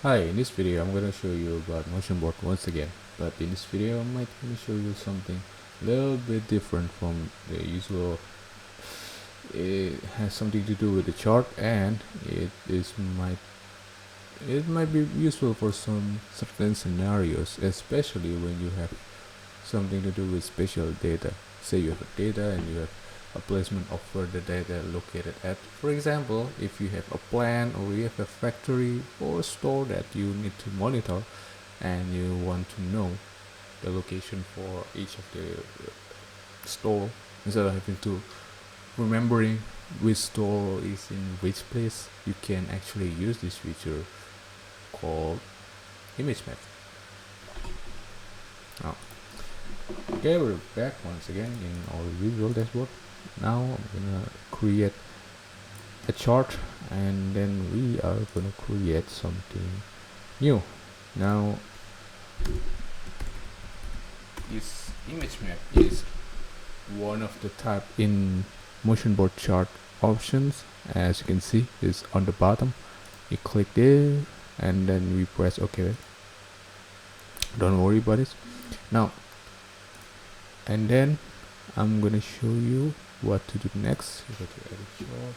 Hi, in this video I'm gonna show you about Motionboard once again, but in this video I might gonna show you something a little bit different from the usual. It has something to do with the chart, and it might be useful for some certain scenarios, especially when you have something to do with spatial data. Say you have a data and you have a placement of where the data located at. For example, if you have a plant or you have a factory or a store that you need to monitor and you want to know the location for each of the store, instead of having to remembering which store is in which place, you can actually use this feature called Imagemap. Now, okay, we're back once again in our visual dashboard. Now I'm gonna create a chart, and then we are gonna create something new. Now this Imagemap is one of the type in Motionboard chart options. As you can see, is on the bottom. You click there and then we press OK. Don't worry about it. Now, and then I'm gonna show you what to do next. You go to edit chart,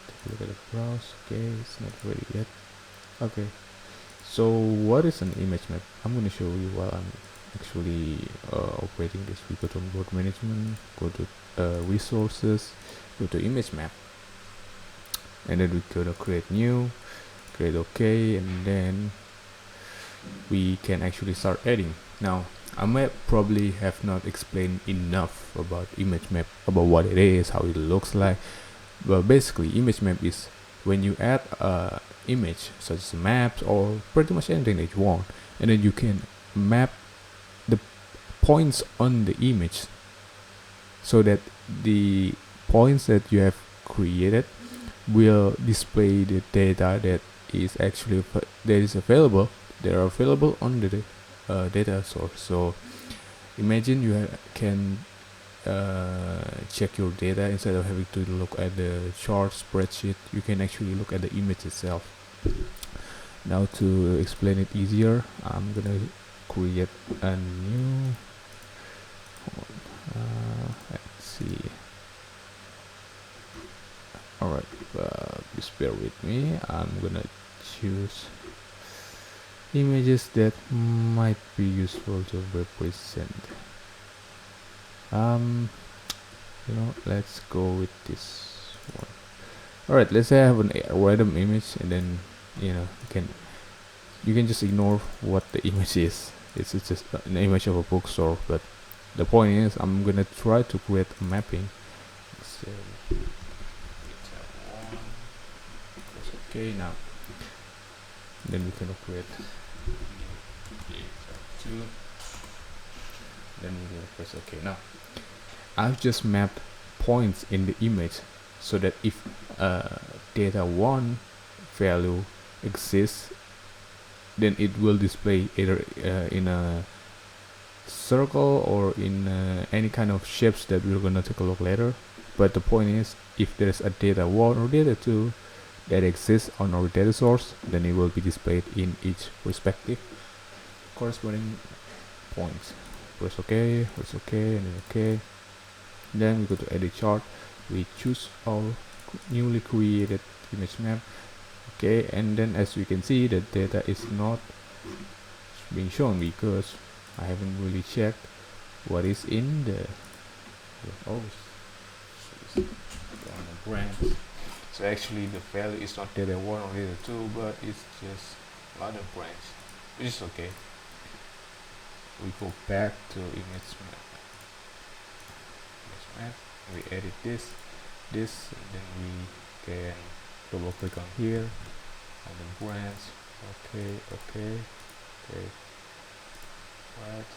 take a look at the browse. Okay, it's not ready yet. Okay, so what is an image map? I'm gonna show you while I'm actually operating this. We go to board management, go to resources, go to image map, and then we go to create new, create OK, and then we can actually start adding. Now, I might probably have not explained enough about image map, about what it is, how it looks like. But basically, image map is when you add a image such as maps or pretty much anything that you want, and then you can map the points on the image so that the points that you have created will display the data that is actually available. They are available on the data source. So imagine you can check your data instead of having to look at the chart spreadsheet. You can actually look at the image itself. Now, to explain it easier, I'm gonna create a new let's see. Alright, just bear with me. I'm gonna choose images that might be useful to represent. Let's go with this one. Alright, let's say I have a random image, and then you can just ignore what the image is. It's just an image of a bookstore, but the point is I'm gonna try to create a mapping. So okay, now then we can create two, then we will press OK. Now I've just mapped points in the image so that if data 1 value exists, then it will display either in a circle or in any kind of shapes that we're gonna take a look later. But the point is, if there's a data 1 or data 2 that exists on our data source, then it will be displayed in each respective corresponding points. Press OK, press OK, and then OK. Then we go to edit chart. We choose our newly created image map. Okay, and then as you can see, the data is not being shown because I haven't really checked what is in the branch. So actually the value is not data 1 or data 2, but it's just other branch, which is okay. We go back to image map, we edit this, and then we can double click on here on the branch. Okay, right,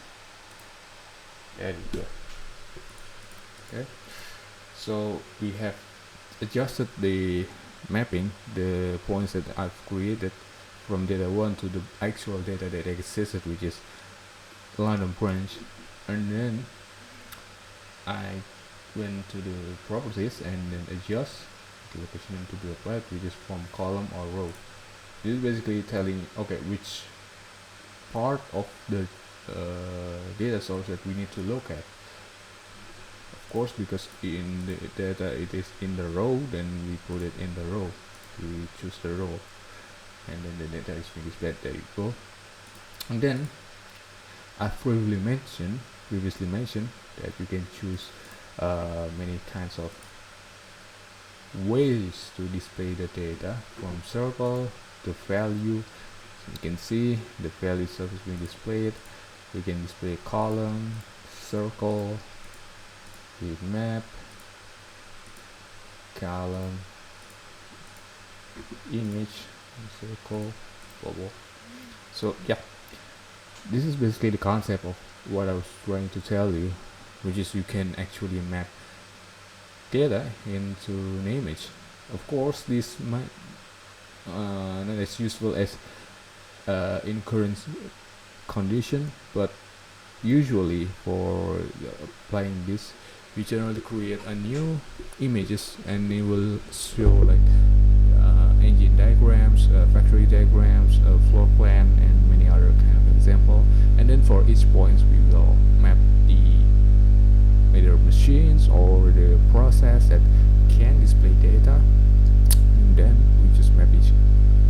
there you go. Okay, so we have adjusted the mapping, the points that I've created from data 1 to the actual data that existed, which is random branch. And then I went to the properties and then adjust the location to be applied, which is from column or row. This is basically telling, okay, which part of the data source that we need to look at. Of course, because in the data it is in the row, then we put it in the row. We choose the row, and then the data is being displayed. There you go. And then I've previously mentioned that you can choose many kinds of ways to display the data, from circle to value. So you can see the value itself is being displayed. We can display column, circle, with map, column, image, circle, bubble. So yeah, this is basically the concept of what I was trying to tell you, which is you can actually map data into an image. Of course, this might not as useful as in current condition, but usually for applying this, we generally create a new images, and it will show like engine diagrams, factory diagrams, floor plan, and many other kind of example. And then for each point we will map the either machines or the process that can display data, and then we just map each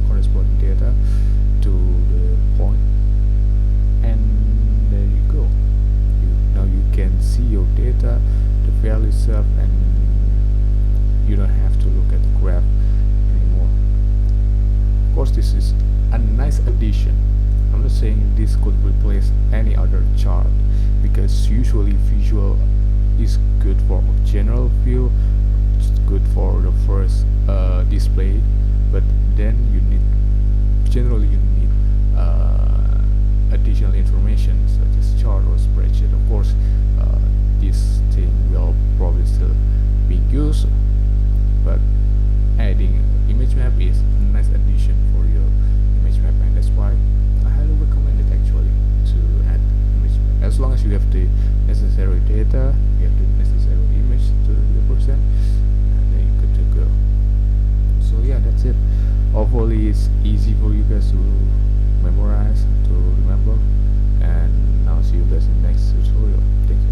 corresponding data to the point, and there you go. Now you can see your data, the value itself, and you don't have to look at the graph anymore. Of course, this is a nice addition. I'm not saying this could replace any other chart, because usually visual is good for general view, it's good for the first display, but then generally you need additional information such as chart or spreadsheet. Of course, this thing will probably still be used, but adding image map is a nice addition for your image map, and that's why I highly recommend it actually to add image map. As long as you have the necessary data, you have the necessary image to represent, and then you're good to go. So yeah, that's it. Hopefully it's easy for you guys to memorize, to remember, and I'll see you guys in the next tutorial. Thank you.